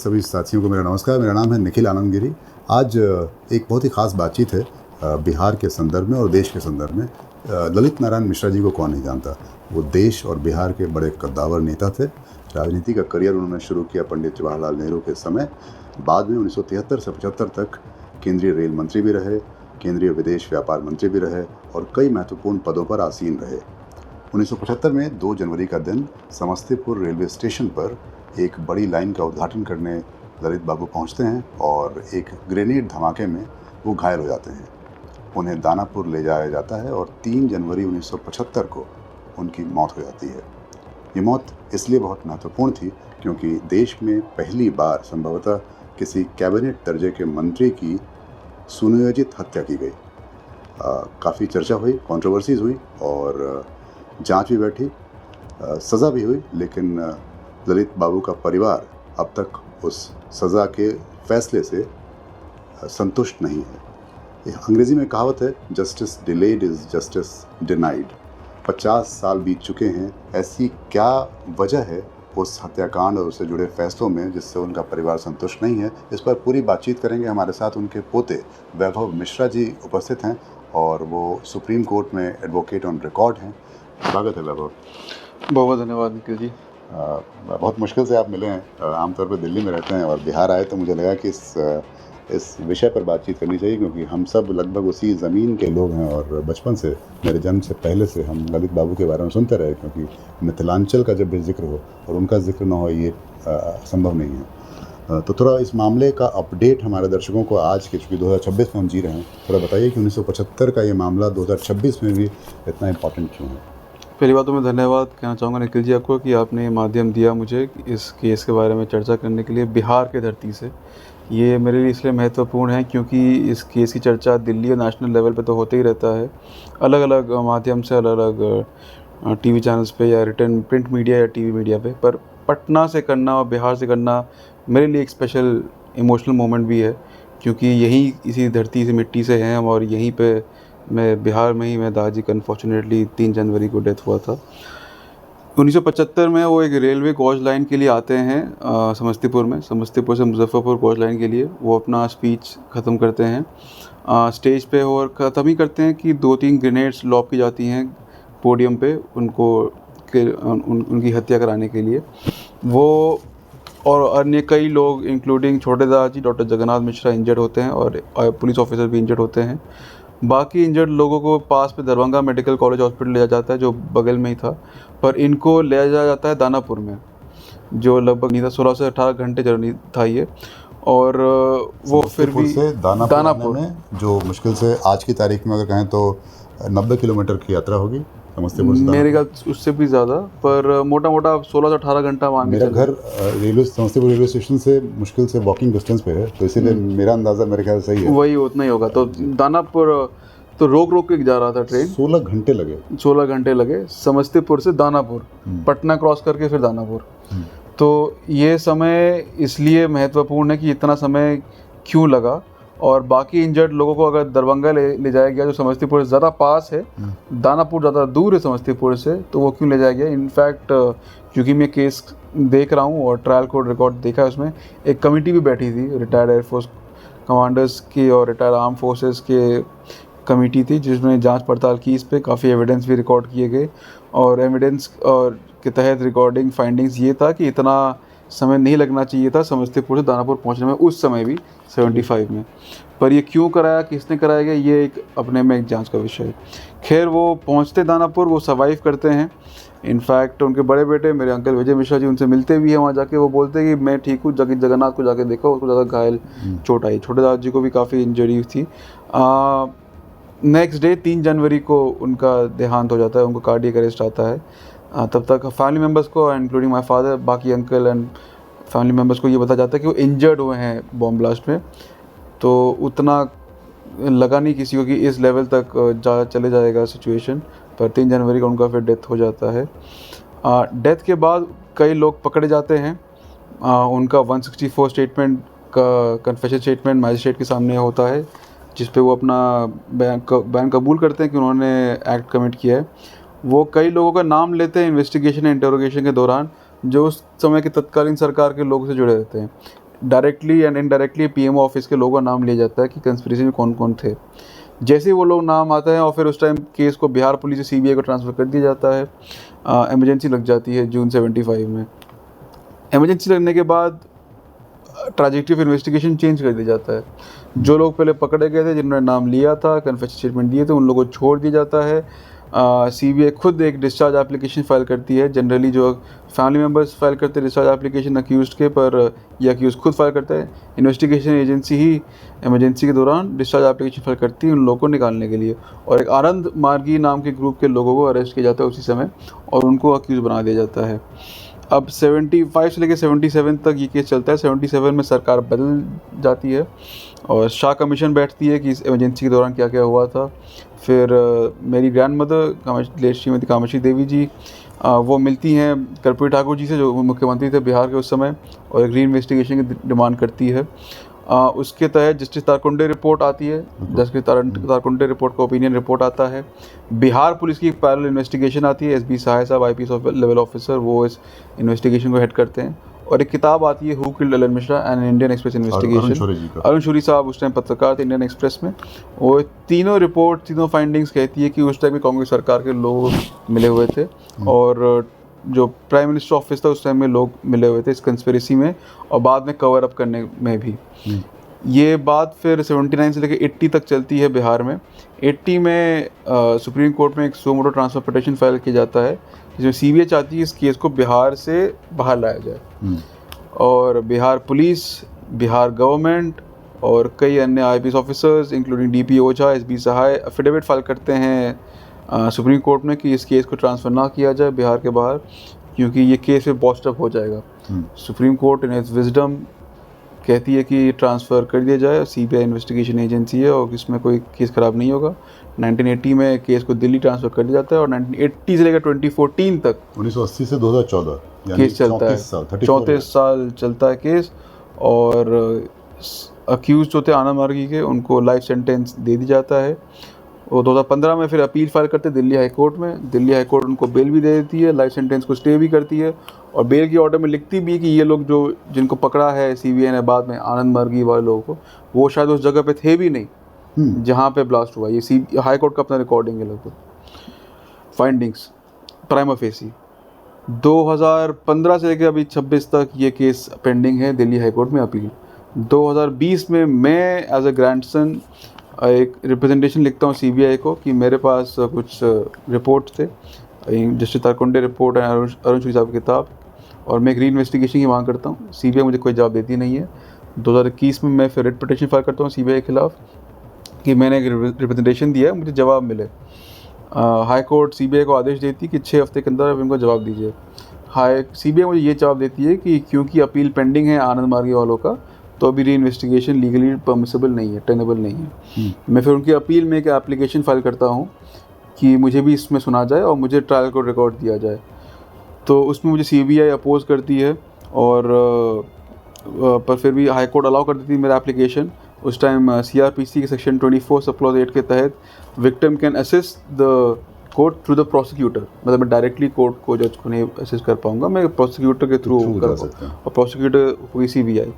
सभी साथियों को मेरा नमस्कार। मेरा नाम है निखिल आनंदगिरी। आज एक बहुत ही ख़ास बातचीत है बिहार के संदर्भ में और देश के संदर्भ में। ललित नारायण मिश्रा जी को कौन नहीं जानता। वो देश और बिहार के बड़े कद्दावर नेता थे। राजनीति का करियर उन्होंने शुरू किया पंडित जवाहरलाल नेहरू के समय। बाद में 1973 से 75 तक केंद्रीय रेल मंत्री भी रहे, केंद्रीय विदेश व्यापार मंत्री भी रहे और कई महत्वपूर्ण पदों पर आसीन रहे। 1975 में 2 जनवरी का दिन समस्तीपुर रेलवे स्टेशन पर एक बड़ी लाइन का उद्घाटन करने ललित बाबू पहुंचते हैं और एक ग्रेनेड धमाके में वो घायल हो जाते हैं। उन्हें दानापुर ले जाया जाता है और 3 जनवरी 1975 को उनकी मौत हो जाती है। ये मौत इसलिए बहुत महत्वपूर्ण थी क्योंकि देश में पहली बार संभवतः किसी कैबिनेट दर्जे के मंत्री की सुनियोजित हत्या की गई। काफ़ी चर्चा हुई, कंट्रोवर्सीज हुई और जांच भी बैठी, सज़ा भी हुई, लेकिन ललित बाबू का परिवार अब तक उस सज़ा के फैसले से संतुष्ट नहीं है। अंग्रेज़ी में कहावत है, justice delayed is justice denied. 50 साल बीत चुके हैं। ऐसी क्या वजह है उस हत्याकांड और उससे जुड़े फैसलों में जिससे उनका परिवार संतुष्ट नहीं है? इस पर पूरी बातचीत करेंगे। हमारे साथ उनके पोते वैभव मिश्रा जी उपस्थित हैं और वो सुप्रीम कोर्ट में एडवोकेट ऑन रिकॉर्ड हैं। स्वागत है वैभव। बहुत धन्यवाद निखिल जी। बहुत मुश्किल से आप मिले हैं। आमतौर पर दिल्ली में रहते हैं और बिहार आए तो मुझे लगा कि इस विषय पर बातचीत करनी चाहिए क्योंकि हम सब लगभग उसी ज़मीन के लोग हैं और बचपन से, मेरे जन्म से पहले से हम ललित बाबू के बारे में सुनते रहे। क्योंकि मिथिलांचल का जब भी जिक्र हो और उनका जिक्र ना हो, ये संभव नहीं है। तो थोड़ा इस मामले का अपडेट हमारे दर्शकों को आज के, चूँकि 2026 में हम जी रहे हैं, थोड़ा बताइए कि 1975 का ये मामला 2026 में भी इतना इम्पोर्टेंट क्यों है? पहली बात तो मैं धन्यवाद कहना चाहूँगा निखिल जी आपको कि आपने माध्यम दिया मुझे इस केस के बारे में चर्चा करने के लिए बिहार के धरती से। ये मेरे लिए इसलिए महत्वपूर्ण है क्योंकि इस केस की चर्चा दिल्ली और नेशनल लेवल पे तो होते ही रहता है, अलग अलग माध्यम से, अलग अलग टीवी चैनल्स पे या रिटर्न प्रिंट मीडिया या टीवी मीडिया पे, पर पटना से करना और बिहार से करना मेरे लिए एक स्पेशल इमोशनल मोमेंट भी है क्योंकि यहीं इसी धरती से, मिट्टी से हैं हम और यहीं पे मैं बिहार में ही मैं दादाजी का अनफॉर्चुनेटली 3 जनवरी को डेथ हुआ था। 1975 में वो एक रेलवे गॉज लाइन के लिए आते हैं समस्तीपुर में, समस्तीपुर से मुजफ्फरपुर गॉज लाइन के लिए। वो अपना स्पीच ख़त्म करते हैं स्टेज पे और ख़त्म ही करते हैं कि 2-3 ग्रेनेड्स लॉब की जाती हैं पोडियम पे उनको उनकी हत्या कराने के लिए। वो और अन्य कई लोग इंक्लूडिंग छोटे दादाजी डॉक्टर जगन्नाथ मिश्रा इंजर्ड होते हैं और पुलिस ऑफिसर भी इंजर्ड होते हैं। बाकी इंजर्ड लोगों को पास में दरभंगा मेडिकल कॉलेज हॉस्पिटल ले जाया जाता है जो बगल में ही था, पर इनको ले जाया जाता है दानापुर में, जो लगभग नहीं था 16 से 18 घंटे जर्नी था ये। और वो फिर भी से दानापुर में, जो मुश्किल से आज की तारीख में अगर कहें तो 90 किलोमीटर की यात्रा होगी समस्तीपुर से। मेरे ख्याल उससे भी ज़्यादा, पर मोटा मोटा 16 से 18 घंटा मान के मेरा घर समस्तीपुर रेलवे स्टेशन से मुश्किल से वॉकिंग डिस्टेंस पे है, तो इसीलिए मेरा अंदाज़ा मेरे ख्याल सही है, वही उतना ही होगा। तो दानापुर तो रोक के जा रहा था ट्रेन। 16 घंटे लगे समस्तीपुर से दानापुर, पटना क्रॉस करके फिर दानापुर। तो ये समय इसलिए महत्वपूर्ण है कि इतना समय क्यों लगा, और बाकी इंजर्ड लोगों को अगर दरभंगा ले जाया गया जो समस्तीपुर से ज़्यादा पास है, दानापुर ज़्यादा दूर है समस्तीपुर से, तो वो क्यों ले जाया गया? इनफैक्ट क्योंकि मैं केस देख रहा हूँ और ट्रायल कोर्ट रिकॉर्ड देखा है, उसमें एक कमेटी भी बैठी थी रिटायर्ड एयरफोर्स कमांडर्स की और रिटायर्ड आर्म फोर्सेस के कमेटी थी जिसमें जांच पड़ताल की इस पे, काफ़ी एविडेंस भी रिकॉर्ड किए गए और एविडेंस और के तहत रिकॉर्डिंग फाइंडिंग्स ये था कि इतना समय नहीं लगना चाहिए था समस्तीपुर से दानापुर पहुंचने में, उस समय भी 75 में। पर ये क्यों कराया, किसने कराया गया, ये एक अपने में एक जांच का विषय है। खैर, वो पहुंचते दानापुर, वो सर्वाइव करते हैं। इनफैक्ट उनके बड़े बेटे मेरे अंकल विजय मिश्रा जी उनसे मिलते भी हैं वहाँ जाके। वो बोलते हैं कि मैं ठीक हूँ, जगन्नाथ को जाके देखो, उसको ज़्यादा घायल चोट आई। छोटे दादाजी को भी काफ़ी इंजरी थी। नेक्स्ट डे 3 जनवरी को उनका देहांत हो जाता है, उनको कार्डियक अरेस्ट आता है। तब तक फैमिली मेम्बर्स को, इंक्लूडिंग माय फादर, बाकी अंकल एंड फैमिली मेम्बर्स को ये बताया जाता है कि वो इंजर्ड हुए हैं बॉम्ब ब्लास्ट में। तो उतना लगा नहीं किसी को कि इस लेवल तक चले जाएगा सिचुएशन, पर 3 जनवरी को उनका फिर डेथ हो जाता है। डेथ के बाद कई लोग पकड़े जाते हैं। उनका 164 स्टेटमेंट का कन्फेशन स्टेटमेंट मैजिस्ट्रेट के सामने होता है जिस पे वो अपना बयान कबूल करते हैं कि उन्होंने एक्ट कमिट किया है। वो कई लोगों का नाम लेते हैं इन्वेस्टिगेशन इंटरोगेशन के दौरान जो उस समय के तत्कालीन सरकार के लोगों से जुड़े रहते हैं। Directly and indirectly PMO office के लोगों का नाम लिया जाता है कि कंस्पिरेसी में कौन कौन थे। जैसे ही वो लोग नाम आता है और फिर उस टाइम केस को बिहार पुलिस से सीबीआई को ट्रांसफ़र कर दिया जाता है। इमरजेंसी लग जाती है जून 75 में। इमरजेंसी लगने के बाद ट्रैजेक्टरी ऑफ इन्वेस्टिगेशन चेंज कर दिया जाता है। जो लोग पहले पकड़े गए थे, जिन्होंने नाम लिया था, कन्फेशन स्टेटमेंट दिए थे, उन लोगों को छोड़ दिया जाता है। सीबीआई खुद एक डिस्चार्ज एप्लीकेशन फ़ाइल करती है। जनरली जो फैमिली मेम्बर्स फाइल करते हैं डिस्चार्ज एप्लीकेशन अक्यूज़ड के, पर ये अक्यूज़ खुद फाइल करता है। इन्वेस्टिगेशन एजेंसी ही इमरजेंसी के दौरान डिस्चार्ज एप्लीकेशन फाइल करती है उन लोगों को निकालने के लिए, और एक आनंद मार्गी नाम के ग्रुप के लोगों को अरेस्ट किया जाता है उसी समय और उनको अक्यूज़ बना दिया जाता है। अब 75 से लेकर 77 तक ये केस चलता है। 77 में सरकार बदल जाती है और शाह कमीशन बैठती है कि इस इमरजेंसी के दौरान क्या क्या हुआ था। फिर मेरी ग्रैंड मदर श्रीमती कामाक्षी देवी जी वो मिलती हैं कर्पूरी ठाकुर जी से, जो मुख्यमंत्री थे बिहार के उस समय, और एक री इन्वेस्टिगेशन की डिमांड करती है। उसके तहत जस्टिस तारकुंडे रिपोर्ट आती है। जस्टिस तारकुंडे रिपोर्ट का ओपिनियन रिपोर्ट आता है। बिहार पुलिस की एक पैरेलल इन्वेस्टिगेशन आती है। एसबी सहाय साहब आईपीएस लेवल ऑफिसर, वो इस इन्वेस्टिगेशन को हेड करते हैं। और एक किताब आती है who killed Lalan Mishra and Indian Express investigation. Arun Shourie साहब उस टाइम पत्रकार थे इंडियन एक्सप्रेस में। वो तीनों रिपोर्ट, तीनों फाइंडिंग्स कहती है कि उस टाइम में कांग्रेस सरकार के लोग मिले हुए थे और जो प्राइम मिनिस्टर ऑफिस था उस टाइम में लोग मिले हुए थे इस कंस्पिरेसी में, और बाद में कवर अप करने में भी। ये बात फिर 79 से लेकर 80 तक चलती है बिहार में। 80 में सुप्रीम कोर्ट में एक सो मोटो ट्रांसफर पिटीशन फाइल किया जाता है, जिसमें सीबीआई चाहती है इस केस को बिहार से बाहर लाया जाए। और बिहार पुलिस, बिहार गवर्नमेंट और कई अन्य आईपीएस ऑफिसर्स इंक्लूडिंग डीपी ओझा, एसबी सहाय एफिडेविट फाइल करते हैं सुप्रीम कोर्ट में कि इस केस को ट्रांसफ़र ना किया जाए बिहार के बाहर, क्योंकि ये केस फिर बॉस्ट अप हो जाएगा। Supreme court in its wisdom कहती है कि ट्रांसफ़र कर दिया जाए, सीबीआई इन्वेस्टिगेशन एजेंसी है और इसमें कोई केस ख़राब नहीं होगा। 1980 में केस को दिल्ली ट्रांसफ़र कर दिया जाता है और 1980 से लेकर 2014 तक 1980 से 2014 केस चलता है। 34 साल चलता है केस। और अक्यूज़ जो थे आनंद मार्गी के, उनको लाइफ सेंटेंस दे दी जाता है। वो 2015 में फिर अपील फाइल करते हैं दिल्ली हाई कोर्ट में। दिल्ली हाई कोर्ट उनको बेल भी दे देती है, लाइफ सेंटेंस को स्टे भी करती है, और बेल की ऑर्डर में लिखती भी है कि ये लोग जो जिनको पकड़ा है सीबीआई ने बाद में, आनंद मार्गी वाले लोगों को, वो शायद उस जगह पे थे भी नहीं जहाँ पे ब्लास्ट हुआ। ये हाई कोर्ट का अपना रिकॉर्डिंग है लगभग। फाइंडिंग्स प्राइमा फेसी 2015 से लेकर अभी 26 तक ये केस पेंडिंग है दिल्ली हाई कोर्ट में अपील। 2020 में मैं एज अ ग्रैंडसन एक रिप्रेजेंटेशन लिखता हूँ सीबीआई को कि मेरे पास कुछ रिपोर्ट थे, जस्टिस तारकुंडे रिपोर्ट है, अरुण शौरी साहब की किताब, और मैं एक री इन्वेस्टिगेशन की मांग करता हूँ। सीबीआई मुझे कोई जवाब देती नहीं है। 2021 में मैं फिर रिट पिटीशन फाइल करता हूँ सीबीआई के खिलाफ कि मैंने एक रिप्रेजेंटेशन दिया है, मुझे जवाब मिले। हाई कोर्ट सीबीआई को आदेश देती है कि 6 हफ्ते के अंदर अब इनको जवाब दीजिए। सीबीआई मुझे ये जवाब देती है कि क्योंकि अपील पेंडिंग है आनंद मार्गी वालों का, तो अभी री इन्वेस्टिगेशन लीगली परमिसेबल नहीं है, टेनेबल नहीं है। मैं फिर उनकी अपील में एक एप्लीकेशन फाइल करता हूँ कि मुझे भी इसमें सुना जाए और मुझे ट्रायल को रिकॉर्ड दिया जाए। तो उसमें मुझे सीबीआई अपोज करती है, और पर फिर भी हाई कोर्ट अलाउ कर देती है मेरा एप्लीकेशन। उस टाइम सीआरपीसी के सेक्शन 24 सब क्लॉज 8 के तहत victim can assist the court through the prosecutor, मतलब मैं डायरेक्टली कोर्ट को, जज को नहीं असिस्ट कर पाऊँगा, मैं प्रोसिक्यूटर के थ्रू कर पाऊँगा, और प्रोसिक्यूटर हुई सीबीआई।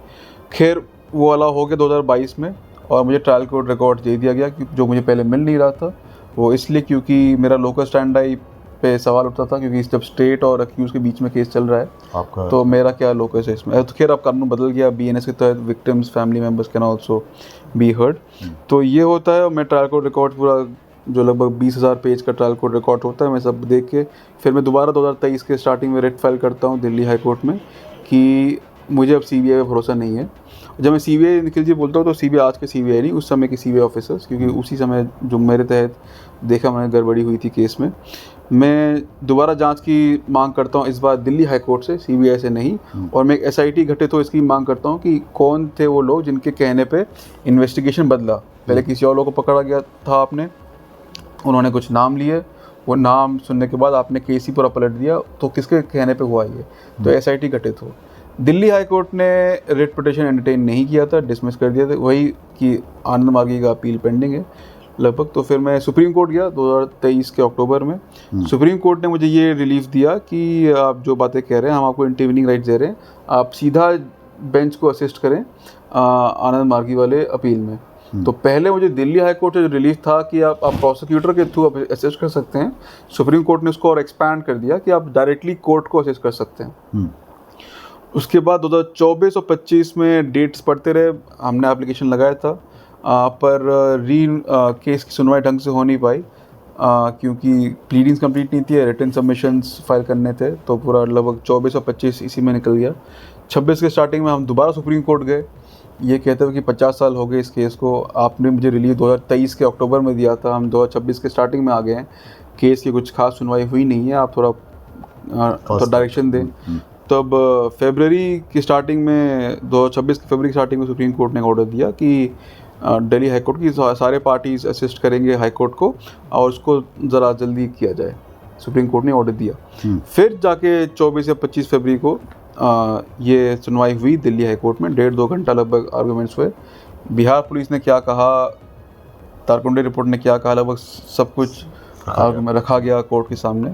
खैर वो अलाउ हो गया 2022 में, और मुझे ट्रायल कोर्ट रिकॉर्ड दे दिया गया जो मुझे पहले मिल नहीं रहा था। वो इसलिए क्योंकि मेरा लोकल स्टैंड आई पे सवाल उठता था, क्योंकि जब स्टेट और अक्यूज़ के बीच में केस चल रहा है आपका, तो मेरा क्या लोकस है इसमें। तो खैर अब कानून बदल गया, बीएनएस के तहत victims family members can also be heard. तो ये होता है। मैं ट्रायल कोर्ट रिकॉर्ड पूरा जो लगभग 20,000 पेज का ट्रायल कोर्ट रिकॉर्ड होता है, मैं सब देख के फिर मैं दोबारा 2023 के स्टार्टिंग में रिट फाइल करता हूँ दिल्ली हाई कोर्ट में कि मुझे अब सीबीआई पे भरोसा नहीं है। जब मैं सीबीआई निखिल जी बोलता हूँ तो सीबीआई आज के सीबीआई नहीं, उस समय के सीबीआई ऑफिसर्स, क्योंकि उसी समय जो मेरे तहत देखा मैंने गड़बड़ी हुई थी केस में। मैं दोबारा जांच की मांग करता हूँ इस बार दिल्ली हाई कोर्ट से, सीबीआई से नहीं, और मैं एक एसआईटी गठित हो इसकी मांग करता हूँ कि कौन थे वो लोग जिनके कहने पे इन्वेस्टिगेशन बदला। पहले किसी और लोग को पकड़ा गया था आपने, उन्होंने कुछ नाम लिए, वो नाम सुनने के बाद आपने केस ही पूरा पलट दिया, तो किसके कहने पे हुआ ये? तो एसआईटी गठित हो। दिल्ली हाई कोर्ट ने रिट पिटीशन एंटरटेन नहीं किया था, डिसमिस कर दिया था, वही कि आनंद मार्गी का अपील पेंडिंग है लगभग। तो फिर मैं सुप्रीम कोर्ट गया 2023 के अक्टूबर में। सुप्रीम कोर्ट ने मुझे ये रिलीफ दिया कि आप जो बातें कह रहे हैं, हम आपको इंटरवीनिंग राइट्स दे रहे हैं, आप सीधा बेंच को असिस्ट करें आनंद मार्गी वाले अपील में। तो पहले मुझे दिल्ली हाई कोर्ट से जो रिलीफ था कि आप प्रोसिक्यूटर के थ्रू आप असिस्ट कर सकते हैं, सुप्रीम कोर्ट ने उसको और एक्सपैंड कर दिया कि आप डायरेक्टली कोर्ट को असिस्ट कर सकते हैं। उसके बाद 2024 और 25 में डेट्स पढ़ते रहे, हमने एप्लीकेशन लगाया था पर केस की सुनवाई ढंग से हो नहीं पाई क्योंकि प्लीडिंग्स कंप्लीट नहीं थी, रिटन सबमिशंस फाइल करने थे, तो पूरा लगभग 24 और 25 इसी में निकल गया। 26 के स्टार्टिंग में हम दोबारा सुप्रीम कोर्ट गए, ये कहते हुए कि 50 साल हो गए इस केस को, आपने मुझे रिलीज 2023 के अक्टूबर में दिया था, हम 2026 के स्टार्टिंग में आ गए हैं, केस की कुछ खास सुनवाई हुई नहीं है, आप थोड़ा तो डायरेक्शन दें। तब फरवरी की स्टार्टिंग में 2026 के फरवरी की स्टार्टिंग में सुप्रीम कोर्ट ने ऑर्डर दिया कि दिल्ली हाई कोर्ट की सारे पार्टीज असिस्ट करेंगे हाई कोर्ट को और उसको ज़रा जल्दी किया जाए, सुप्रीम कोर्ट ने ऑर्डर दिया। फिर जाके 24 या 25 फरवरी को ये सुनवाई हुई दिल्ली हाई कोर्ट में, 1.5-2 घंटा लगभग आर्गूमेंट्स हुए। बिहार पुलिस ने क्या कहा, तारकुंडे रिपोर्ट ने क्या कहा, लगभग सब कुछ रखा गया कोर्ट के सामने।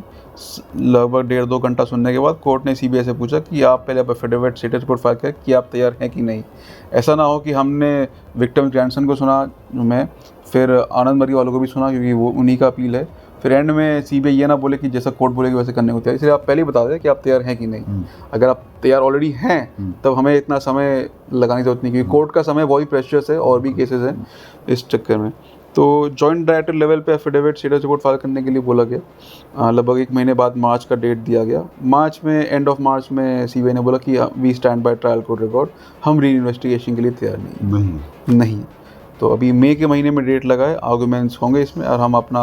लगभग 1.5-2 घंटा सुनने के बाद कोर्ट ने सीबीआई से पूछा कि आप पहले एफिडेविट स्टेटस रिपोर्ट फाइल करें कि आप तैयार हैं कि नहीं। ऐसा ना हो कि हमने विक्टिम ग्रैंडसन को सुना मैं, फिर आनंद मार्गी वालों को भी सुना क्योंकि वो उन्हीं का अपील है, फिर एंड में सीबीआई ये ना बोले कि जैसा कोर्ट बोलेगी वैसे करने को तैयार। इसलिए आप पहले ही बता दें कि आप तैयार हैं कि नहीं। अगर आप तैयार ऑलरेडी हैं तब हमें इतना समय लगाने की जरूरत नहीं, क्योंकि कोर्ट का समय बहुत ही प्रेशियस है और भी केसेस हैं इस चक्कर में। तो जॉइंट डायरेक्टर लेवल पे एफिडेविट स्टेटस रिपोर्ट फाइल करने के लिए बोला गया। लगभग 1 महीने बाद मार्च का डेट दिया गया। मार्च में एंड ऑफ मार्च में सीबीआई ने बोला कि we stand by trial court record, हम री इन्वेस्टिगेशन के लिए तैयार नहीं। तो अभी मई के महीने में डेट लगाए, आर्गूमेंट्स होंगे इसमें और हम अपना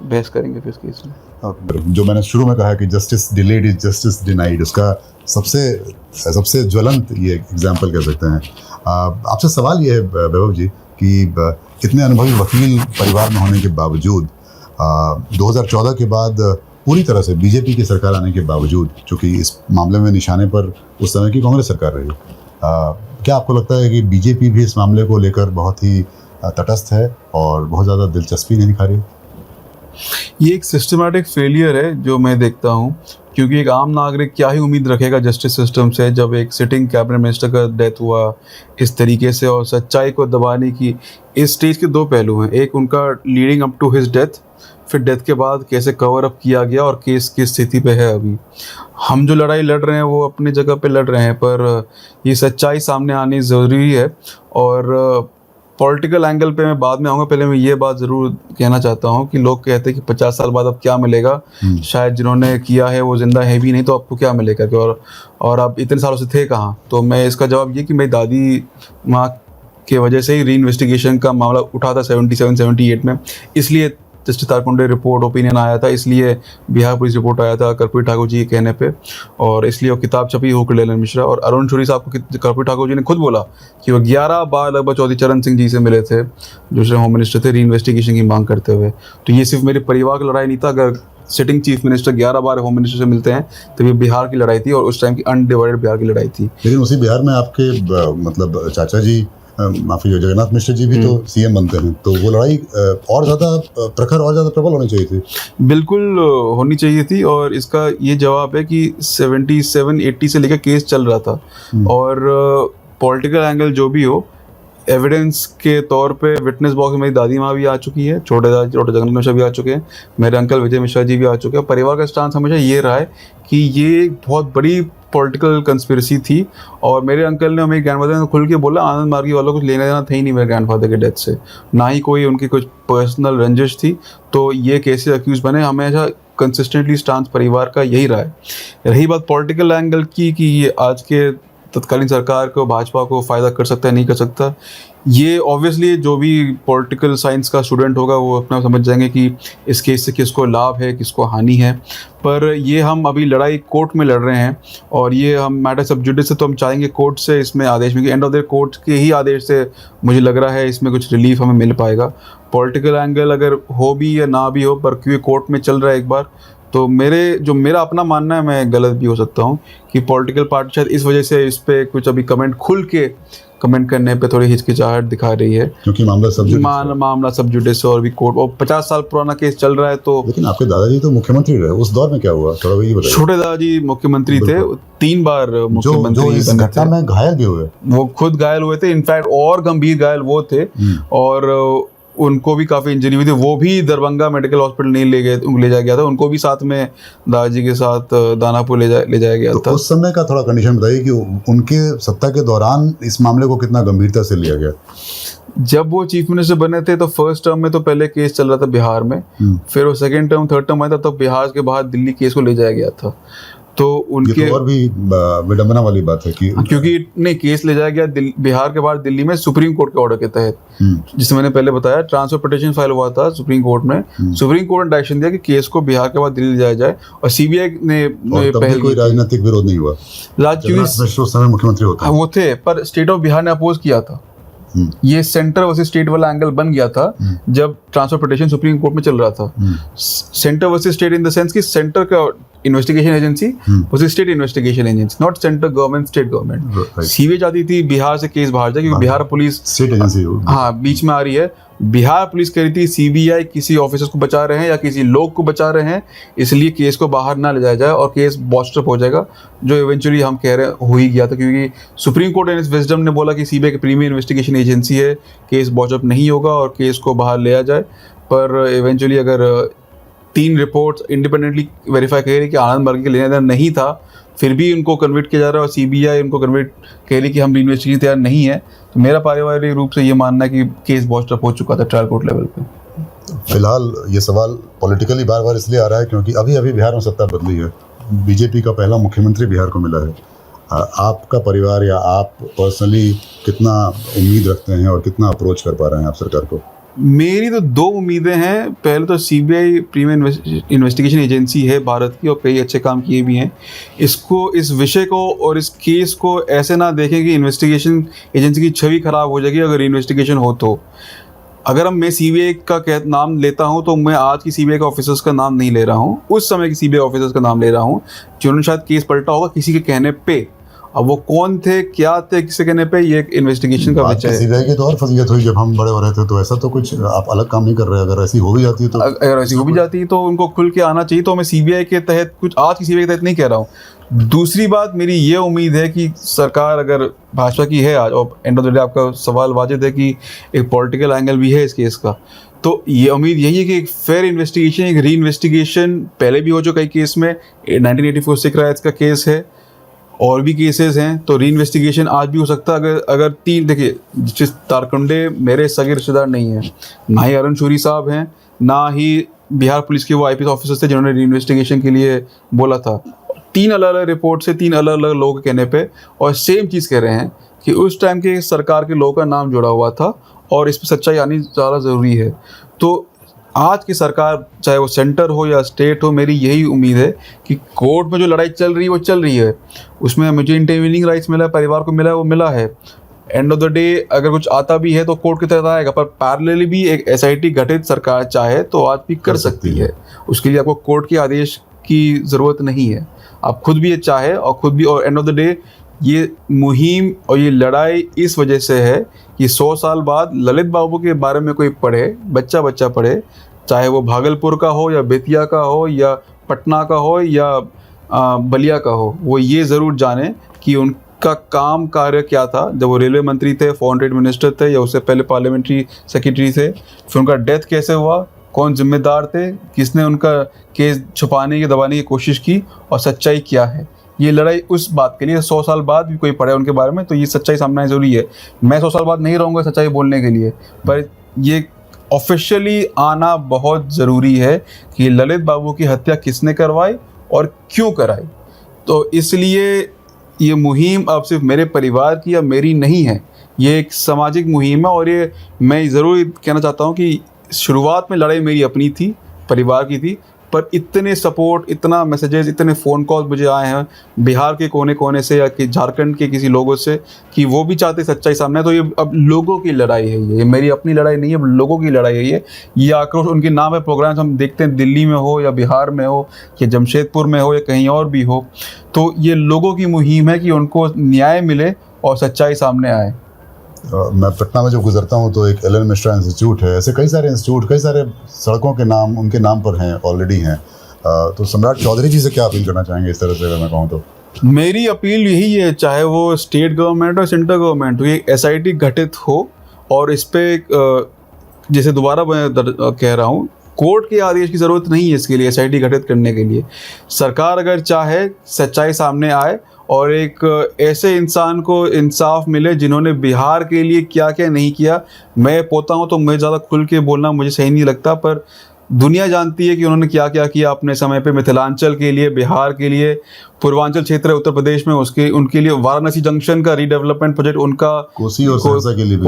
बहस करेंगे फिर इस केस में। जो मैंने शुरू में कहा कि justice delayed is justice denied, उसका सबसे ज्वलंत ये एग्जाम्पल कह सकते हैं। आपसे सवाल ये है वैभव जी कि इतने अनुभवी वकील परिवार में होने के बावजूद 2014 के बाद पूरी तरह से बीजेपी की सरकार आने के बावजूद, चूँकि इस मामले में निशाने पर उस समय की कांग्रेस सरकार रही, क्या आपको लगता है कि बीजेपी भी इस मामले को लेकर बहुत ही तटस्थ है और बहुत ज़्यादा दिलचस्पी नहीं दिखा रही? ये एक सिस्टमैटिक फेलियर है जो मैं देखता हूँ, क्योंकि एक आम नागरिक क्या ही उम्मीद रखेगा जस्टिस सिस्टम से जब एक सिटिंग कैबिनेट मिनिस्टर का डेथ हुआ इस तरीके से। और सच्चाई को दबाने की इस स्टेज के 2 पहलू हैं, एक उनका leading up to his death, फिर डेथ के बाद कैसे कवर अप किया गया और केस किस स्थिति पे है अभी। हम जो लड़ाई लड़ रहे हैं वो अपनी जगह पे लड़ रहे हैं, पर ये सच्चाई सामने आनी ज़रूरी है। और पॉलिटिकल एंगल पे मैं बाद में आऊँगा, पहले मैं ये बात ज़रूर कहना चाहता हूँ कि लोग कहते हैं कि 50 साल बाद अब क्या मिलेगा, शायद जिन्होंने किया है वो ज़िंदा है भी नहीं तो आपको क्या मिलेगा, और आप इतने सालों से थे कहाँ। तो मैं इसका जवाब ये कि मेरी दादी माँ के वजह से ही री इन्वेस्टिगेशन का मामला उठा था 77-78 में, इसलिए जस्टिस तारकुंडे रिपोर्ट ओपिनियन आया था, इसलिए बिहार पुलिस रिपोर्ट आया था कर्पूरी ठाकुर जी के कहने पे, और इसलिए वो किताब छपी होकर ललन मिश्रा और अरुण शौरी साहब को कर्पूरी ठाकुर जी ने खुद बोला कि वो 11 बार लगभग चौधरी चरण सिंह जी से मिले थे, दूसरे होम मिनिस्टर थे, री इन्वेस्टिगेशन की मांग करते हुए। तो ये सिर्फ मेरे परिवार की लड़ाई नहीं था, अगर सिटिंग चीफ मिनिस्टर 11 बार होम मिनिस्टर से मिलते हैं तो ये बिहार की लड़ाई थी और उस टाइम की अनडिवाइडेड बिहार की लड़ाई थी। लेकिन उसी बिहार में आपके मतलब चाचा जी, माफी हो, जगन्नाथ मिश्र जी भी तो सीएम बनते हैं, तो वो लड़ाई और ज़्यादा प्रखर और ज़्यादा प्रबल होनी चाहिए थी। बिल्कुल होनी चाहिए थी, और इसका ये जवाब है कि 77-80 से लेकर केस चल रहा था, और पॉलिटिकल एंगल जो भी हो, एविडेंस के तौर पे विटनेस बॉक्स में मेरी दादी माँ भी आ चुकी है, छोटे जगन्नाथ मिश्रा भी आ चुके हैं, मेरे अंकल विजय मिश्रा जी भी आ चुके हैं। परिवार का स्टांस हमेशा ये रहा है कि ये बहुत बड़ी पॉलिटिकल कंस्पिरेसी थी, और मेरे अंकल ने और मेरे ग्रैंडफादर ने खुल के बोला आनंद मार्गी वालों को लेना देना था ही नहीं मेरे ग्रैंडफादर के डेथ से, ना ही कोई उनकी कुछ पर्सनल रंजिश थी, तो ये केसेस अक्यूज बने। हमेशा कंसिस्टेंटली स्टांस परिवार का यही रहा है। रही बात पॉलिटिकल एंगल की कि ये आज के तत्कालीन सरकार को, भाजपा को फ़ायदा कर सकता है नहीं कर सकता, ये ऑब्वियसली जो भी पॉलिटिकल साइंस का स्टूडेंट होगा वो अपना समझ जाएंगे कि इस केस से किसको लाभ है किसको हानि है। पर ये हम अभी लड़ाई कोर्ट में लड़ रहे हैं, और ये हम मैटर सब जुडिस से, तो हम चाहेंगे कोर्ट से इसमें आदेश में कि एंड ऑफ द कोर्ट के ही आदेश से मुझे लग रहा है इसमें कुछ रिलीफ हमें मिल पाएगा। पॉलिटिकल एंगल अगर हो भी या ना भी हो, पर क्योंकि कोर्ट में चल रहा है एक बार, तो मेरा अपना मानना है, मैं गलत भी हो सकता हूँ, कि पॉलिटिकल पार्टी शायद इस वजह से इस पे कुछ अभी खुल के कमेंट करने पे थोड़ी हिचकिचाहट दिखा रही है, क्योंकि मामला सब जुडिस और भी कोर्ट, और 50 साल पुराना केस चल रहा है। तो लेकिन आपके दादाजी तो मुख्यमंत्री रहे, उस दौर में क्या हुआ, थोड़ा वही बताइए। छोटे दादाजी मुख्यमंत्री थे, 3 बार जो मुख्यमंत्री इस बने घटना थे। में घायल भी हुए, वो खुद घायल हुए थे, इनफैक्ट और गंभीर घायल वो थे, और उनको भी काफ़ी इंजरी हुई थी। वो भी दरभंगा मेडिकल हॉस्पिटल नहीं ले जाया गया था, उनको भी साथ में दादाजी के साथ दानापुर ले जाया गया तो था। उस समय का थोड़ा कंडीशन बताइए कि उनके सत्ता के दौरान इस मामले को कितना गंभीरता से लिया गया। जब वो चीफ मिनिस्टर बने थे तो फर्स्ट टर्म में तो पहले केस चल रहा था बिहार में, फिर वो सेकेंड टर्म थर्ड टर्म आया था, तब बिहार के बाहर दिल्ली केस को ले जाया गया था। तो उनके ये तो और भी विडंबना वाली बात है कि क्योंकि नहीं, केस ले जाया गया बिहार के बाहर दिल्ली में सुप्रीम कोर्ट के ऑर्डर के तहत, जिसमें मैंने पहले बताया ट्रांसफर पिटीशन फाइल हुआ था सुप्रीम कोर्ट में। सुप्रीम कोर्ट ने डायरेक्शन दिया कि केस को बिहार के बाद दिल्ली ले जाया जाए, और सीबीआई ने पहले कोई राजनीतिक विरोध नहीं हुआ। जगन्नाथ मिश्र उस समय मुख्यमंत्री होते हैं, वो थे, पर स्टेट ऑफ बिहार ने अपोज किया था। ये सेंटर वर्सेस स्टेट वाला एंगल बन गया था जब ट्रांसफर पिटीशन सुप्रीम कोर्ट में चल रहा था। Centre versus state in the sense कि सेंटर का investigation agency versus state investigation agency, not centre government state government. CBI चाहती थी बिहार से केस बाहर जाए, क्योंकि बिहार पुलिस स्टेट एजेंसी बीच में आ रही है। बिहार पुलिस कह रही थी सीबीआई किसी ऑफिसर्स को बचा रहे हैं या किसी लोग को बचा रहे हैं, इसलिए केस को बाहर ना ले जाया जाए और केस बॉस्टअप हो जाएगा, जो इवेंचुअली हम कह रहे हो ही गया था, क्योंकि सुप्रीम कोर्ट इन विजडम ने बोला कि सीबीआई की प्रीमियर इन्वेस्टिगेशन एजेंसी है, केस बॉस्टअप नहीं होगा और केस को बाहर ले जाए। पर इवेंचुअली अगर 3 रिपोर्ट्स इंडिपेंडेंटली वेरीफाई कर रही कि आनंद मार्गी के लेने देना नहीं था, फिर भी उनको कन्विक्ट किया जा रहा है और सीबीआई उनको कन्विक्ट कह रही कि हम इन्वेस्टिगेशन तैयार नहीं है, तो मेरा पारिवारिक रूप से ये मानना है कि केस बॉस्टअप हो चुका था ट्रायल कोर्ट लेवल पे। फिलहाल ये सवाल पॉलिटिकली बार बार इसलिए आ रहा है क्योंकि अभी अभी बिहार में सत्ता बदली है, बीजेपी का पहला मुख्यमंत्री बिहार को मिला है। आपका परिवार या आप पर्सनली कितना उम्मीद रखते हैं और कितना अप्रोच कर पा रहे हैं आप सरकार को? मेरी तो 2 उम्मीदें हैं। पहले तो सीबीआई प्रीमियर इन्वेस्टिगेशन एजेंसी है भारत की, और कई अच्छे काम किए भी हैं। इस विषय को और इस केस को ऐसे ना देखें कि इन्वेस्टिगेशन एजेंसी की छवि खराब हो जाएगी अगर इन्वेस्टिगेशन हो तो। अगर मैं सीबीआई का नाम लेता हूं तो मैं आज की सीबीआई के ऑफिसर्स का नाम नहीं ले रहा हूं, उस समय की सीबीआई ऑफिसर्स का नाम ले रहा हूं जिन्होंने शायद केस पलटा होगा किसी के कहने पे। अब वो कौन थे, क्या थे, किसी कहने पे, ये एक इन्वेस्टिगेशन का विषय है। सीबीआई की तो और फजीयत हुई जब हम बड़े हो रहे थे, तो ऐसा तो कुछ आप अलग काम नहीं कर रहे। अगर ऐसी हो भी जाती है तो अगर ऐसी हो भी जाती है तो उनको खुल के आना चाहिए। तो मैं सीबीआई के तहत कुछ आज की सीबीआई के तहत नहीं कह रहा हूँ। दूसरी बात, मेरी ये उम्मीद है कि सरकार अगर भाजपा की है आज, और एंड ऑफ द डे आपका सवाल वाजिब है कि एक पॉलिटिकल एंगल भी है इस केस का, तो ये उम्मीद यही है कि एक फेयर इन्वेस्टिगेशन, एक री इन्वेस्टिगेशन पहले भी हो जो कई केस में 1984 सिख राइट्स का केस है और भी केसेस हैं, तो री इन्वेस्टिगेशन आज भी हो सकता है। अगर 3 देखिए, जिस तारकुंडे मेरे सगे रिश्तेदार नहीं हैं, ना ही अरुण शूरी साहब हैं, ना ही बिहार पुलिस के वो आईपीएस ऑफिसर्स थे जिन्होंने री इन्वेस्टिगेशन के लिए बोला था। 3 अलग अलग रिपोर्ट से 3 अलग अलग लोगों के कहने पे और सेम चीज़ कह रहे हैं कि उस टाइम के सरकार के लोगों का नाम जुड़ा हुआ था और इस पर सच्चाई आनी ज़्यादा ज़रूरी है। तो आज की सरकार, चाहे वो सेंटर हो या स्टेट हो, मेरी यही उम्मीद है कि कोर्ट में जो लड़ाई चल रही है वो चल रही है, उसमें मुझे इंटरवीनिंग राइट्स मिला है, परिवार को मिला है, वो मिला है। एंड ऑफ द डे अगर कुछ आता भी है तो कोर्ट के तहत आएगा, पर पैरेलली भी एक एसआईटी गठित सरकार चाहे तो आज भी कर सकती है। उसके लिए आपको कोर्ट के आदेश की ज़रूरत नहीं है, आप खुद भी ये चाहे और खुद भी। और एंड ऑफ द डे ये मुहिम और ये लड़ाई इस वजह से है कि 100 साल बाद ललित बाबू के बारे में कोई पढ़े, बच्चा पढ़े, चाहे वो भागलपुर का हो या बेतिया का हो या पटना का हो या बलिया का हो, वो ये ज़रूर जाने कि उनका काम कार्य क्या था जब वो रेलवे मंत्री थे, फॉरेन ट्रेड मिनिस्टर थे, या उससे पहले पार्लियामेंट्री सेक्रेटरी थे। फिर उनका डेथ कैसे हुआ, कौन जिम्मेदार थे, किसने उनका केस छुपाने की, दबाने की कोशिश की, और सच्चाई क्या है। ये लड़ाई उस बात के लिए 100 साल बाद भी कोई पढ़े उनके बारे में तो ये सच्चाई सामने आनी ज़रूरी है। मैं 100 साल बाद नहीं रहूँगा सच्चाई बोलने के लिए, पर ये ऑफिशियली आना बहुत ज़रूरी है कि ललित बाबू की हत्या किसने करवाई और क्यों कराई। तो इसलिए ये मुहिम अब सिर्फ मेरे परिवार की या मेरी नहीं है, ये एक सामाजिक मुहिम है। और ये मैं ज़रूर कहना चाहता हूँ कि शुरुआत में लड़ाई मेरी अपनी थी, परिवार की थी, पर इतने सपोर्ट, इतना मैसेजेस, इतने फ़ोन कॉल मुझे आए हैं बिहार के कोने कोने से या कि झारखंड के किसी लोगों से कि वो भी चाहते सच्चाई सामने। तो ये अब लोगों की लड़ाई है, ये मेरी अपनी लड़ाई नहीं है, अब लोगों की लड़ाई है। ये आक्रोश उनके नाम है। प्रोग्राम्स हम देखते हैं दिल्ली में हो या बिहार में हो या जमशेदपुर में हो या कहीं और भी हो, तो ये लोगों की मुहिम है कि उनको न्याय मिले और सच्चाई सामने आए। मैं पटना में जब गुजरता हूँ तो एक एल.एन. मिश्रा इंस्टीट्यूट है, ऐसे कई सारे इंस्टीट्यूट, कई सारे सड़कों के नाम उनके नाम पर हैं, ऑलरेडी हैं। तो सम्राट चौधरी जी से क्या अपील करना चाहेंगे इस तरह से, अगर मैं कहूँ तो? मेरी अपील यही है, चाहे वो स्टेट गवर्नमेंट और सेंट्रल गवर्नमेंट हो, ये एसआईटी गठित हो और इस पर जैसे दोबारा मैं कह रहा हूँ, कोर्ट के आदेश की ज़रूरत नहीं है इसके लिए, एसआईटी गठित करने के लिए। सरकार अगर चाहे सच्चाई सामने आए और एक ऐसे इंसान को इंसाफ मिले जिन्होंने बिहार के लिए क्या क्या नहीं किया। मैं पोता हूँ तो मैं ज़्यादा खुल के बोलना मुझे सही नहीं लगता, पर दुनिया जानती है कि उन्होंने क्या क्या किया अपने समय पे मिथिलांचल के लिए, बिहार के लिए, पूर्वांचल क्षेत्र उत्तर प्रदेश में उनके लिए वाराणसी जंक्शन का रीडेवलपमेंट प्रोजेक्ट, उनका कोसी और सहरसा के लिए भी।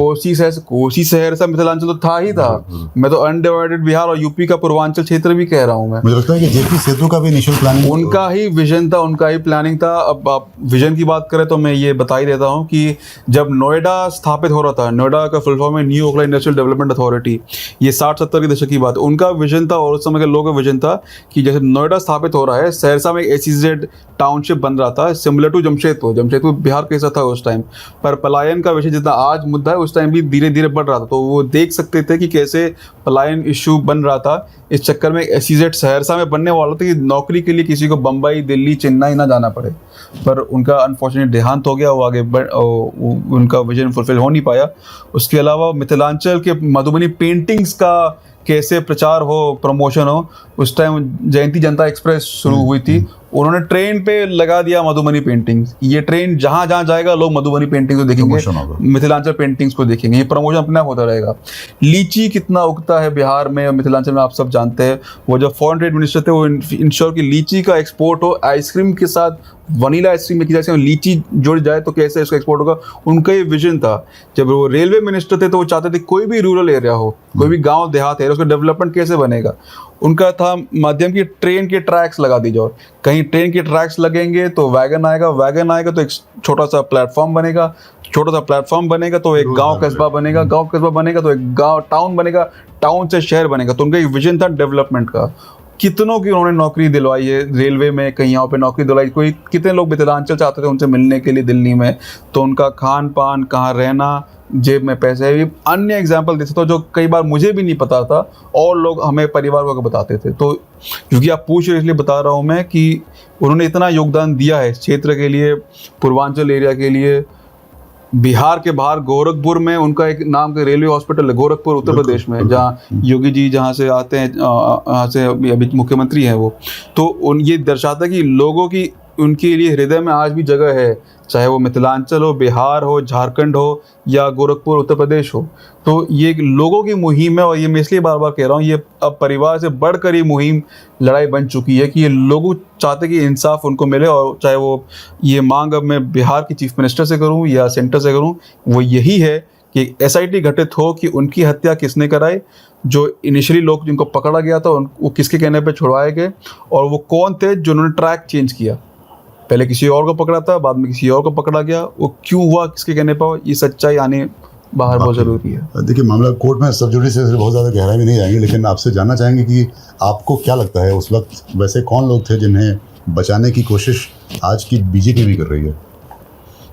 कोसी सहरसा मिथिलांचल तो था ही था। मैं तो अनडिवाइडेड बिहार और यूपी का पूर्वांचल क्षेत्र भी कह रहा हूँ। मैं मुझे लगता है कि जेपी सेतु का भी इनिशियल प्लानिंग उनका ही विजन था, उनका ही प्लानिंग था। अब आप विजन की बात करें तो मैं ये बता ही देता हूँ कि जब नोएडा स्थापित हो रहा था, नोएडा का फुल फॉर्म है new Okhla industrial development authority, ये 60-70 के दशक की बात, उनका विजन था और उस समय के लोगों का विजन था कि जैसे नोएडा स्थापित हो रहा है, सहरसा में एसीजेड टाउनशिप बन रहा था सिमिलर टू जमशेदपुर बिहार कैसा था उस टाइम, पर पलायन का विषय जितना आज मुद्दा है उस टाइम भी धीरे धीरे बढ़ रहा था। तो वो देख सकते थे कि कैसे पलायन इशू बन रहा था। इस चक्कर में एसीजेड सहरसा में बनने वाला था कि नौकरी के लिए किसी को बम्बई, दिल्ली, चेन्नई ना जाना पड़े, पर उनका अनफॉर्चुनेट देहांत हो गया, वो आगे उनका विजन फुलफिल हो नहीं पाया। उसके अलावा मिथिलांचल के मधुबनी पेंटिंग्स का कैसे प्रचार हो, प्रमोशन हो, उस टाइम जयंती जनता एक्सप्रेस शुरू हुई थी, उन्होंने ट्रेन पे लगा दिया मधुबनी पेंटिंग्स। ये ट्रेन जहाँ जहाँ जाएगा लोग मधुबनी पेंटिंग्स को देखेंगे, मिथिलांचल पेंटिंग्स को देखेंगे, ये प्रमोशन अपने आप होता रहेगा। लीची कितना उगता है बिहार में और मिथिलांचल में आप सब जानते हैं। वो जब फॉरेन ट्रेड मिनिस्टर थे वो इंश्योर की लीची का एक्सपोर्ट हो, आइसक्रीम के साथ वनीला आइसक्रीम में की लीची जुड़ जाए तो कैसे इसका एक्सपोर्ट होगा, उनका ये विजन था। जब वो रेलवे मिनिस्टर थे तो वो चाहते थे कोई भी रूरल एरिया हो, कोई भी गाँव देहात है, उसका डेवलपमेंट कैसे बनेगा। उनका था माध्यम की ट्रेन के ट्रैक्स लगा दी जाओ, कहीं ट्रेन के ट्रैक्स लगेंगे तो वैगन आएगा तो एक छोटा सा प्लेटफॉर्म बनेगा, छोटा सा प्लेटफॉर्म बनेगा तो एक गांव कस्बा बनेगा, गांव कस्बा बनेगा तो एक गांव टाउन बनेगा, टाउन से शहर बनेगा। तो उनका एक विजन था डेवलपमेंट का। कितनों की उन्होंने नौकरी दिलवाई है, रेलवे में कहीं यहाँ पे नौकरी दिलवाई, कोई कितने लोग मिथिलांचल चाहते थे उनसे मिलने के लिए दिल्ली में, तो उनका खान पान, कहाँ रहना, जेब में पैसे, भी अन्य एग्जाम्पल दे सकता हूँ जो कई बार मुझे भी नहीं पता था और लोग हमें परिवार को बताते थे। तो क्योंकि आप पूछ रहे इसलिए बता रहा हूँ मैं कि उन्होंने इतना योगदान दिया है क्षेत्र के लिए, पूर्वांचल एरिया के लिए। बिहार के बाहर गोरखपुर में उनका एक नाम का रेलवे हॉस्पिटल है, गोरखपुर उत्तर प्रदेश में, जहाँ योगी जी जहाँ से आते हैं, यहाँ से अभी मुख्यमंत्री हैं वो। तो ये दर्शाता है कि लोगों की उनके लिए हृदय में आज भी जगह है, चाहे वो मिथिलांचल हो, बिहार हो, झारखंड हो या गोरखपुर उत्तर प्रदेश हो। तो ये लोगों की मुहिम है और ये मैं इसलिए बार बार कह रहा हूँ, ये अब परिवार से बढ़कर ये मुहिम लड़ाई बन चुकी है कि ये लोग चाहते कि इंसाफ उनको मिले। और चाहे वो ये मांग अब मैं बिहार की चीफ मिनिस्टर से करूँ या सेंटर से करूँ, वो यही है कि एसआईटी गठित हो कि उनकी हत्या किसने कराई, जो इनिशियली लोग जिनको पकड़ा गया था वो किसके कहने पर छुड़वाए गए, और वो कौन थे जिन्होंने ट्रैक चेंज किया, पहले किसी और को पकड़ा था बाद में किसी और को पकड़ा गया, वो क्यों हुआ, किसके कहने पर, ये सच्चाई आने बाहर बहुत ज़रूरी है। देखिए मामला कोर्ट में सब जुडिस से बहुत ज़्यादा गहराई में नहीं जाएंगे, लेकिन आपसे जानना चाहेंगे कि आपको क्या लगता है उस वक्त वैसे कौन लोग थे जिन्हें बचाने की कोशिश आज की बीजेपी भी कर रही है?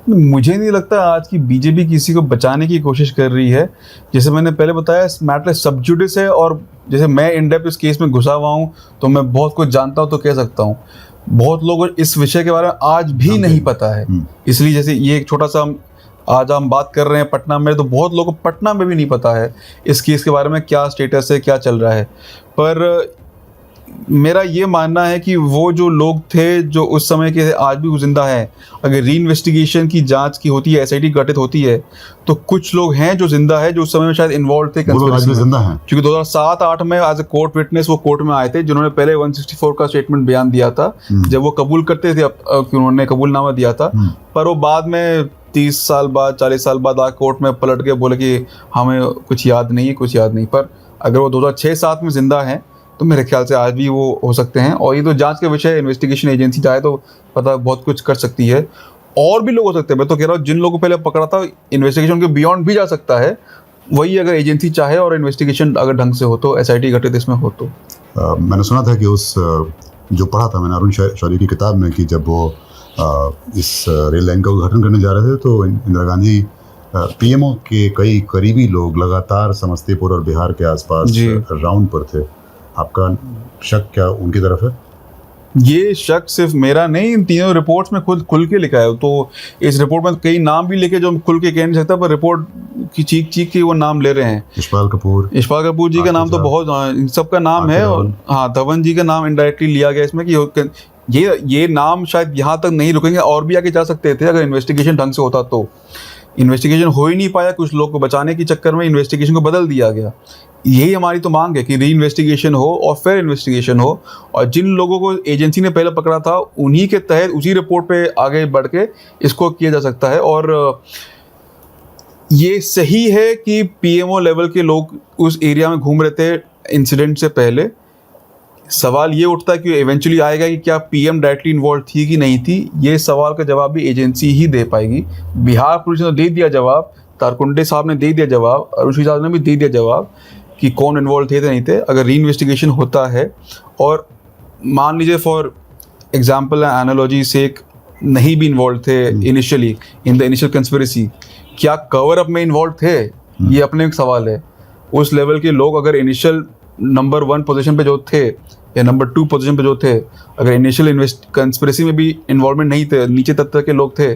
मुझे नहीं लगता आज की बीजेपी किसी को बचाने की कोशिश कर रही है। जैसे मैंने पहले बताया, मैटर सब जुडिस है और जैसे मैं इन डेप्थ इस केस में घुसा हुआ हूँ तो मैं बहुत कुछ जानता हूँ, तो कह सकता हूँ बहुत लोग इस विषय के बारे में आज भी नहीं पता है। इसलिए जैसे ये एक छोटा सा आज हम बात कर रहे हैं पटना में, तो बहुत लोगों को पटना में भी नहीं पता है इस केस के बारे में, क्या स्टेटस है, क्या चल रहा है। पर मेरा ये मानना है कि वो जो लोग थे जो उस समय के आज भी जिंदा हैं, अगर री इन्वेस्टिगेशन की जांच की होती है, एसआईटी गठित होती है, तो कुछ लोग हैं जो जिंदा है जो उस समय में शायद इन्वॉल्व थे कंस्पिरेसी में। क्योंकि 2007-8 में एज ए कोर्ट विटनेस वो कोर्ट में आए थे, जिन्होंने पहले 164 का स्टेटमेंट बयान दिया था जब वो कबूल करते थे, उन्होंने कबूलनामा दिया था। पर वो बाद में 30 साल बाद, 40 साल बाद आके कोर्ट में पलट के बोले कि हमें कुछ याद नहीं है, कुछ याद नहीं। पर अगर वो 2006-7 में जिंदा हैं तो मेरे ख्याल से आज भी वो हो सकते हैं। और ये तो जांच का विषय है, इन्वेस्टिगेशन एजेंसी चाहे तो पता बहुत कुछ कर सकती है। और भी लोग हो सकते हैं, मैं तो कह रहा हूँ जिन लोगों को पहले पकड़ा था इन्वेस्टिगेशन के बियॉन्ड भी जा सकता है, वही अगर एजेंसी चाहे और इन्वेस्टिगेशन अगर ढंग से हो तो, एसआईटी गठित इसमें हो तो। मैंने सुना था कि जो पढ़ा था मैंने अरुण शौरी की किताब में कि जब वो इस रेल लाइन का उद्घाटन करने जा रहे थे तो इंदिरा गांधी पीएमओ के कई करीबी लोग लगातार समस्तीपुर और बिहार के आसपास राउंड पर थे। आपका शक क्या उनकी तरफ है? ये शक सिर्फ मेरा नहीं, इन तीनों रिपोर्ट्स में खुद खुल के लिखा है। तो इस रिपोर्ट में कई नाम भी लिखे जो खुल के कह नहीं सकता, पर रिपोर्ट की चीख के वो नाम ले रहे हैं। यशपाल कपूर जी का नाम तो बहुत, इन सबका नाम है। और हाँ, धवन जी का नाम इनडायरेक्टली लिया गया इसमें कि ये नाम शायद यहाँ तक नहीं रुकेंगे, और भी आगे जा सकते थे अगर इन्वेस्टिगेशन ढंग से होता तो। इन्वेस्टिगेशन हो ही नहीं पाया, कुछ लोग को बचाने के चक्कर में इन्वेस्टिगेशन को बदल दिया गया। यही हमारी तो मांग है कि री इन्वेस्टिगेशन हो और फेयर इन्वेस्टिगेशन हो, और जिन लोगों को एजेंसी ने पहले पकड़ा था उन्हीं के तहत उसी रिपोर्ट पे आगे बढ़ के इसको किया जा सकता है। और ये सही है कि पीएमओ लेवल के लोग उस एरिया में घूम रहे थे इंसिडेंट से पहले। सवाल ये उठता है कि इवेंचुअली आएगा कि क्या पीएम डायरेक्टली इन्वॉल्व थी कि नहीं थी। ये सवाल का जवाब भी एजेंसी ही दे पाएगी। बिहार पुलिस ने दे दिया जवाब, तारकुंडे साहब ने दे दिया जवाब, अरुण साहब ने भी दे दिया जवाब कि कौन इन्वॉल्व थे नहीं थे। अगर री इन्वेस्टिगेशन होता है और मान लीजिए फॉर एग्जाम्पल एनालॉजी से नहीं भी इन्वॉल्व थे initially in the initial conspiracy, क्या कवर अप में इन्वॉल्व थे, ये अपने एक सवाल है। उस लेवल के लोग अगर इनिशियल नंबर 1 पोजीशन पे जो थे या नंबर 2 पोजीशन पे जो थे, अगर इनिशियल कंस्पिरेसी में भी इन्वॉल्वमेंट नहीं थे, नीचे तक के लोग थे,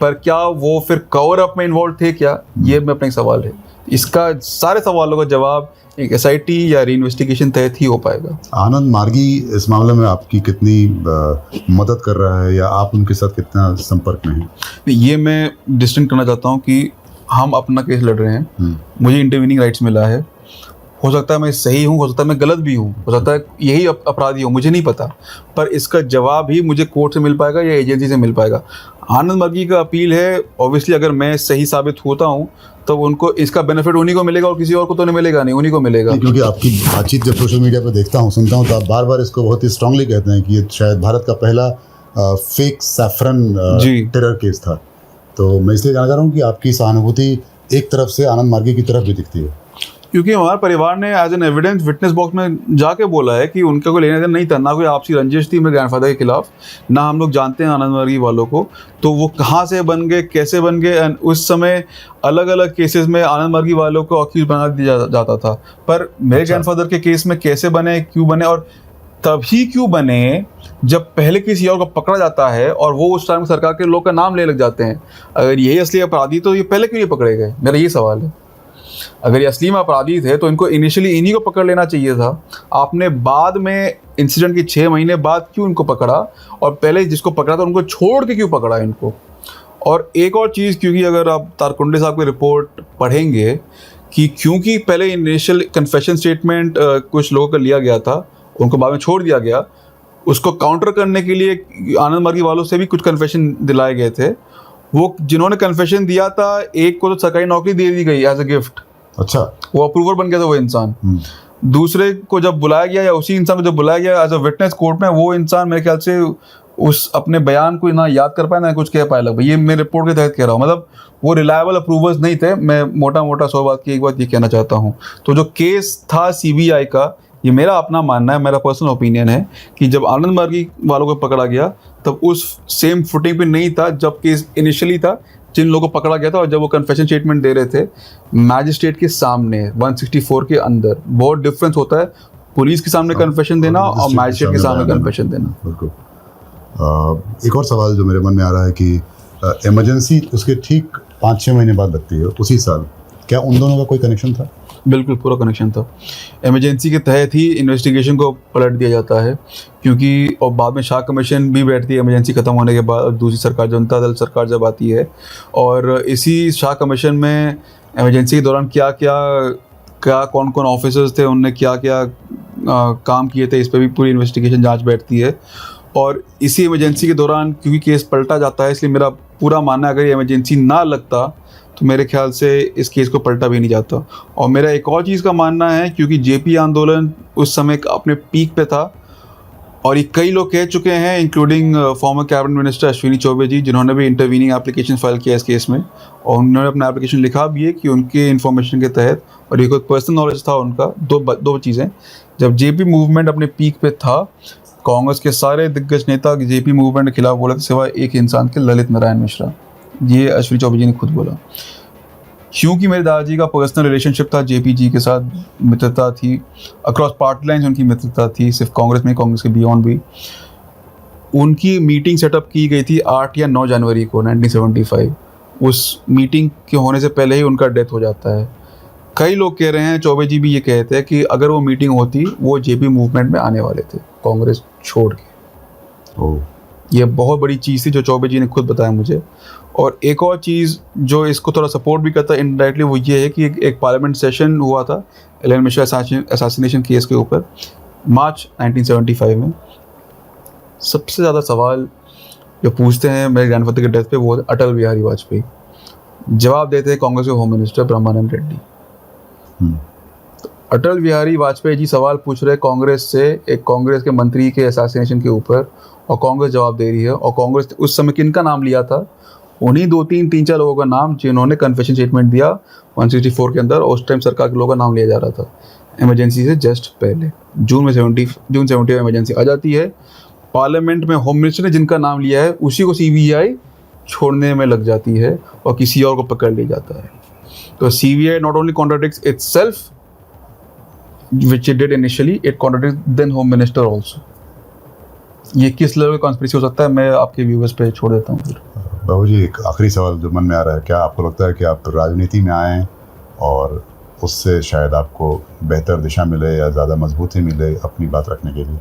पर क्या वो फिर कवर अप में इन्वॉल्व थे क्या, ये में अपना एक सवाल है। इसका सारे सवालों का जवाब एक एसआईटी या री इन्वेस्टिगेशन तहत ही हो पाएगा। आनंद मार्गी इस मामले में आपकी कितनी मदद कर रहा है या आप उनके साथ कितना संपर्क में हैं? ये मैं डिस्टिंक्ट करना चाहता हूँ कि हम अपना केस लड़ रहे हैं, मुझे इंटरवीनिंग राइट्स मिला है। हो सकता है मैं सही हूँ, हो सकता है मैं गलत भी हूँ, हो सकता है यही अपराधी हूँ, मुझे नहीं पता, पर इसका जवाब ही मुझे कोर्ट से मिल पाएगा या एजेंसी से मिल पाएगा। आनंद मार्गी का अपील है, ऑब्वियसली अगर मैं सही साबित होता हूँ तो उनको इसका बेनिफिट उन्हीं को मिलेगा और किसी और को तो नहीं मिलेगा, नहीं उन्हीं को मिलेगा। क्योंकि आपकी बातचीत जब सोशल मीडिया पर देखता हूँ, सुनता हूँ, तो आप बार बार इसको बहुत ही स्ट्रांगली कहते हैं कि ये शायद भारत का पहला फेक सैफरन टेरर केस था। तो मैं इसलिए जानना चाह रहा हूँ कि आपकी सहानुभूति एक तरफ से आनंद मार्गी की तरफ भी दिखती है, क्योंकि हमारे परिवार ने as an evidence witness box में जाके बोला है कि उनका कोई लेना देना नहीं था, ना कोई आपसी रंजिश थी मेरे ग्रैंडफादर के खिलाफ, ना हम लोग जानते हैं आनंद मार्गी वालों को। तो वो कहाँ से बन गए, कैसे बन गए, एंड उस समय अलग अलग केसेस में आनंद मार्गी वालों को अक्यूज बना दिया जाता था, पर मेरे ग्रैंडफादर के केस में कैसे बने, क्यों बने, और तभी क्यों बने जब पहले किसी और को पकड़ा जाता है और वो उस टाइम सरकार के लोग का नाम ले लग जाते हैं। अगर यही असली अपराधी तो ये पहले क्यों नहीं पकड़े गए, मेरा ये सवाल है। अगर ये असली में अपराधी थे तो इनको इनिशियली इन्हीं को पकड़ लेना चाहिए था। आपने बाद में इंसिडेंट के 6 महीने बाद क्यों इनको पकड़ा, और पहले जिसको पकड़ा था उनको छोड़ के क्यों पकड़ा इनको। और एक और चीज़, क्योंकि अगर आप तारकुंडे साहब की रिपोर्ट पढ़ेंगे कि क्योंकि पहले इनिशियल कन्फेशन स्टेटमेंट कुछ लोगों का लिया गया था, उनको बाद में छोड़ दिया गया, उसको काउंटर करने के लिए आनंद मार्गी वालों से भी कुछ कन्फेशन दिलाए गए थे। वो जिन्होंने कन्फेशन दिया था, एक को तो सरकारी नौकरी दे दी गई एज अ गिफ्ट, अच्छा, वो अप्रूवर बन गया था वो इंसान। दूसरे को जब बुलाया गया, या उसी इंसान को जब बुलाया गया एज अ विटनेस कोर्ट में, वो इंसान मेरे ख्याल से उस अपने बयान को ना याद कर पाया ना कुछ कह पाया लगभग, ये मैं रिपोर्ट के तहत कह रहा हूँ। मतलब वो रिलायबल अप्रूवर्स नहीं थे। मैं मोटा मोटा 100 बात की एक बात ये कहना चाहता हूँ। तो जो केस था सीबीआई का, ये मेरा अपना मानना है, मेरा पर्सनल ओपिनियन है कि जब आनंद मार्गी वालों को पकड़ा गया तब उस सेम फुटिंग पे नहीं था जब केस इनिशियली था, जिन लोगों को पकड़ा गया था, और जब वो कन्फेशन स्टेटमेंट दे रहे थे मैजिस्ट्रेट के सामने 164 के अंदर। बहुत डिफरेंस होता है पुलिस के सामने कन्फेशन देना और मैजिस्ट्रेट के सामने कन्फेशन देना। बिल्कुल। एक और सवाल जो मेरे मन में आ रहा है कि इमरजेंसी उसके ठीक 5-6 महीने बाद लगती है उसी साल, क्या उन दोनों का कोई कनेक्शन था? बिल्कुल पूरा कनेक्शन था। इमरजेंसी के तहत ही इन्वेस्टिगेशन को पलट दिया जाता है, क्योंकि और बाद में शाह कमीशन भी बैठती है इमरजेंसी ख़त्म होने के बाद, और दूसरी सरकार जनता दल सरकार जब आती है, और इसी शाह कमीशन में इमरजेंसी के दौरान क्या कौन कौन ऑफिसर्स थे, उनने क्या क्या काम किए थे, इस पर भी पूरी इन्वेस्टिगेशन जाँच बैठती है। और इसी इमरजेंसी के दौरान क्योंकि केस पलटा जाता है, इसलिए मेरा पूरा मानना है अगर ये इमरजेंसी ना लगता तो मेरे ख्याल से इस केस को पलटा भी नहीं जाता। और मेरा एक और चीज़ का मानना है, क्योंकि जेपी आंदोलन उस समय अपने पीक पे था और ये कई लोग कह चुके हैं, including former cabinet minister Ashwini Choubey ji, जिन्होंने भी इंटरवीनिंग एप्लीकेशन फाइल किया इस केस में, और उन्होंने अपना एप्लीकेशन लिखा भी है कि उनके इन्फॉर्मेशन के तहत, और ये कोई पर्सनल नॉलेज था उनका, दो चीज़ें, जब जेपी मूवमेंट अपने पीक पे था, कांग्रेस के सारे दिग्गज नेता जेपी मूवमेंट के खिलाफ बोले थे सिवाय एक इंसान के, ललित नारायण मिश्रा। ये अश्विनी चौबे जी ने खुद बोला। क्योंकि मेरे दादाजी का पर्सनल रिलेशनशिप था जेपी जी के साथ, मित्रता थी, अक्रॉस पार्टी लाइन्स उनकी मित्रता थी, सिर्फ कांग्रेस में, कांग्रेस के बियॉन्ड भी। उनकी मीटिंग सेटअप की गई थी 8 या 9 जनवरी को 1975। उस मीटिंग के होने से पहले ही उनका डेथ हो जाता है। कई लोग कह रहे हैं, चौबे जी भी ये कहते हैं कि अगर वो मीटिंग होती, वो जेपी मूवमेंट में आने वाले थे कांग्रेस छोड़ के। ओह, ये बहुत बड़ी चीज़ थी जो चौबे जी ने खुद बताया मुझे। और एक और चीज़ जो इसको थोड़ा सपोर्ट भी करता है इनडायरेक्टली, वो ये है कि एक पार्लियामेंट सेशन हुआ था एल.एन. मिश्रा असैसिनेशन केस के ऊपर मार्च 1975 में। सबसे ज़्यादा सवाल जो पूछते हैं मेरे ग्रैंडफादर के डेथ पे, वो अटल बिहारी वाजपेयी। जवाब देते हैं कांग्रेस के होम मिनिस्टर ब्रह्मानंद रेड्डी। तो अटल बिहारी वाजपेयी जी सवाल पूछ रहे कांग्रेस से, एक कांग्रेस के मंत्री के असैसिनेशन के ऊपर, और कांग्रेस जवाब दे रही है। और कांग्रेस उस समय किनका नाम लिया था? उन्हीं 2-3 लोगों का नाम जिन्होंने कन्फेशन स्टेटमेंट दिया 164 के अंदर। उस टाइम सरकार के लोगों का नाम लिया जा रहा था इमरजेंसी से जस्ट पहले। जून 70 में इमरजेंसी आ जाती है। पार्लियामेंट में होम मिनिस्टर ने जिनका नाम लिया है उसी को सीबीआई छोड़ने में लग जाती है और किसी और को पकड़ लिया जाता है। तो CBI not only contradicts itself which it did initially, it contradicts then home minister also. ये किस लेवल का कॉन्स्पिरेसी हो सकता है, मैं आपके व्यूअर्स पे छोड़ देता हूँ फिर। बाबू जी, एक आखिरी सवाल जो मन में आ रहा है, क्या आपको लगता है कि आप राजनीति में आएँ और उससे शायद आपको बेहतर दिशा मिले या ज़्यादा मजबूती मिले अपनी बात रखने के लिए?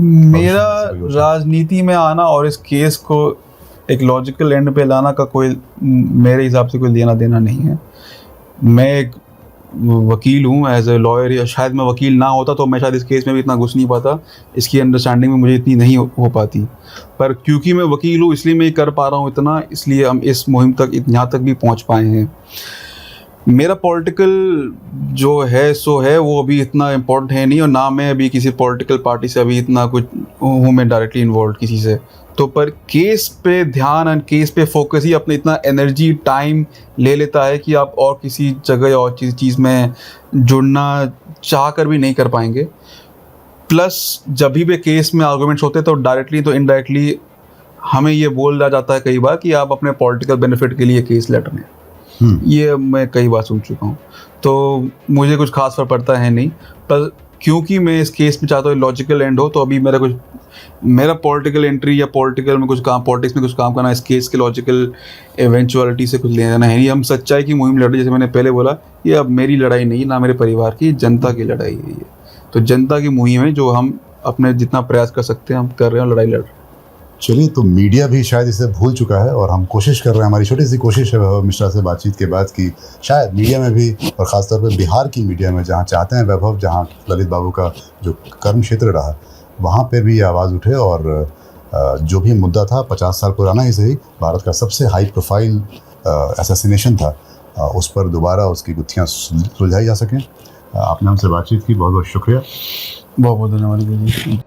मेरा राजनीति में आना और इस केस को एक लॉजिकल एंड पे लाना का कोई मेरे हिसाब से कोई लेना देना नहीं है। मैं एक वकील हूँ, एज ए लॉयर, या शायद मैं वकील ना होता तो मैं शायद इस केस में भी इतना घुस नहीं पाता, इसकी अंडरस्टैंडिंग में मुझे इतनी नहीं हो पाती। पर क्योंकि मैं वकील हूँ इसलिए मैं ये कर पा रहा हूँ इतना, इसलिए हम इस मुहिम तक यहाँ तक भी पहुँच पाए हैं। मेरा पॉलिटिकल जो है सो है, वो अभी इतना इम्पोर्टेंट है नहीं, और ना मैं अभी किसी पॉलिटिकल पार्टी से अभी इतना कुछ हूँ मैं डायरेक्टली इन्वॉल्व किसी से। तो पर केस पे ध्यान एंड केस पे फोकस ही अपना इतना एनर्जी टाइम ले लेता है कि आप और किसी जगह और चीज़ में जुड़ना चाह कर भी नहीं कर पाएंगे। प्लस जब भी केस में आर्गूमेंट्स होते हैं तो डायरेक्टली तो इनडायरेक्टली हमें ये बोल दिया जाता है कई बार कि आप अपने पॉलिटिकल बेनिफिट के लिए केस लड़ रहे हैं। ये मैं कई बार सुन चुका हूँ, तो मुझे कुछ खास फर्क पड़ता है नहीं। पर क्योंकि मैं इस केस में चाहता हूँ लॉजिकल एंड हो, तो अभी मेरा पॉलिटिकल एंट्री या पॉलिटिक्स में कुछ काम करना इस केस के लॉजिकल इवेंचुअलिटी से कुछ लेना है नहीं। हम सच्चाई की मुहिम लड़ रहे, जैसे मैंने पहले बोला, ये अब मेरी लड़ाई नहीं, ना मेरे परिवार की, जनता की लड़ाई है ये। तो जनता की मुहिम है जो हम अपने जितना प्रयास कर सकते हैं हम कर रहे हैं, लड़ाई लड़ रहे हैं। चलिए, तो मीडिया भी शायद इसे भूल चुका है और हम कोशिश कर रहे हैं, हमारी छोटी सी कोशिश है वैभव मिश्रा से बातचीत के बाद कि शायद मीडिया में भी, और ख़ासतौर पे बिहार की मीडिया में, जहाँ चाहते हैं वैभव, जहाँ ललित बाबू का जो कर्म क्षेत्र रहा, वहाँ पे भी ये आवाज़ उठे और जो भी मुद्दा था 50 साल पुराना ही सही, भारत का सबसे हाई प्रोफाइल असैसिनेशन था, उस पर दोबारा उसकी गुत्थियाँ सुलझाई जा सकें। आपने हमसे बातचीत की, बहुत बहुत शुक्रिया। बहुत बहुत धन्यवाद।